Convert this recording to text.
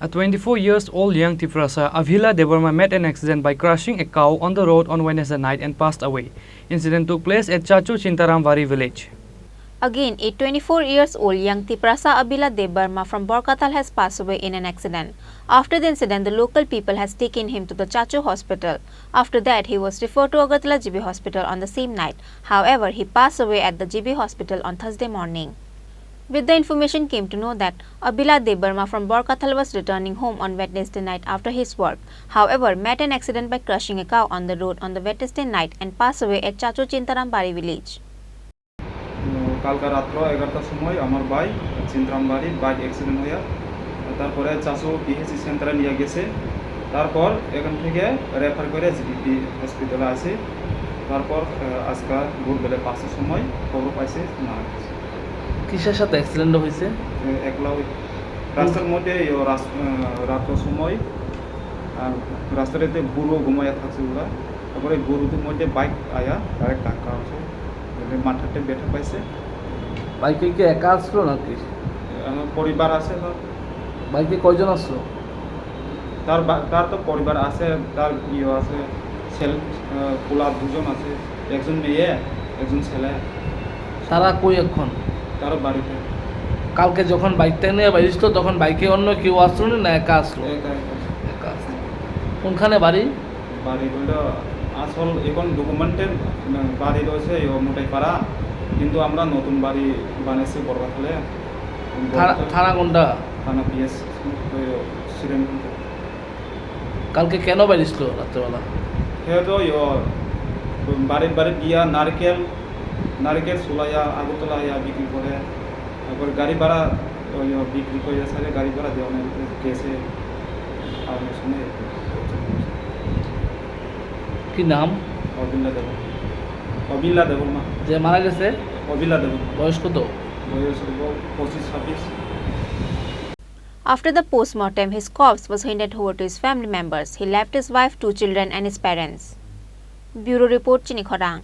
A 24-year-old young Tripura, Abhila Debbarma met an accident by crushing a cow on the road on Wednesday night and passed away. Incident took place at Chachu Chintaramvari village. Again, a 24-year-old young Tripura Abhila Debbarma from Borkatal has passed away in an accident. After the incident, the local people has taken him to the Chachu hospital. After that, he was referred to Agartala GB hospital on the same night. However, he passed away at the GB hospital on Thursday morning. With the information came to know that Abhila Debbarma from Borkatal was returning home on Wednesday night after his work. However, met an accident by crushing a cow on the road on the Wednesday night and passed away at Chachu Chintaramvari village. কালকা রাত্র 11টার সময় আমার ভাই চিন্তারামবাড়ি bike accident হয়ে তারপরে চাচু PHC সেন্টারে নিয়ে গেছে। তারপর এখান থেকে রেফার করে জিবি হসপিটালে আসে। তারপর আজকে ভোরবেলা 5টার সময় খবর পাইছে মারা গেছে। কিসের সাথে অ্যাক্সিডেন্ট হয়েছে? একলা ওই রাস্তার মধ্যে রাতের সময় আর রাস্তাতে গরু ঘুমাইয়া থাকছে ওরা। তারপরে গরুদের মধ্যে বাইক আয়া ডাইরেক্ট ধাক্কা আছে, মাথাতে ব্যথা পাইছে। বাইকে কি একা আসলো নাকি? আমার পরিবার আছে। বাইকে কয়জন আসলো? তার তো পরিবার আছে, তার ইয়ে আছে, ছেলে পোলা দুজন আছে, একজন মেয়ে একজন ছেলে। তারা কই এখন? তার বাড়িতে। কালকে যখন বাইকটা নিয়ে বেরিয়েছিল তখন বাইকে অন্য কেউ আসলো না একা আসলো? একা আসলো। কোনখানে বাড়ি? বাড়ি হলো আসল এখন ডকুমেন্টের বাড়ি রয়েছে মোটাইপাড়া, কিন্তু আমরা নতুন বাড়ি বানিয়েছি বরগাতলে। থানা কোনটা? থানা পিএস সিরেন। কালকে কেন বেরিয়েছিল রাত্রেবেলা? সেহেতু বাড়ির গিয়া নারকেল সোলাইয়া আগরতলা বিক্রি করে, তারপর গাড়ি ভাড়া বিক্রি করে সাথে গাড়ি ভাড়া দেওয়া গেছে। কি নাম? অবিলা দেবর্মা। যে মারা গেছে? অবিলা দেবর্মা। বয়স কত? বয়স 25-26। After the post-mortem, his corpse was handed over to his family members. He left his wife, 2 children and his parents. Bureau Report, Chini, Khorang.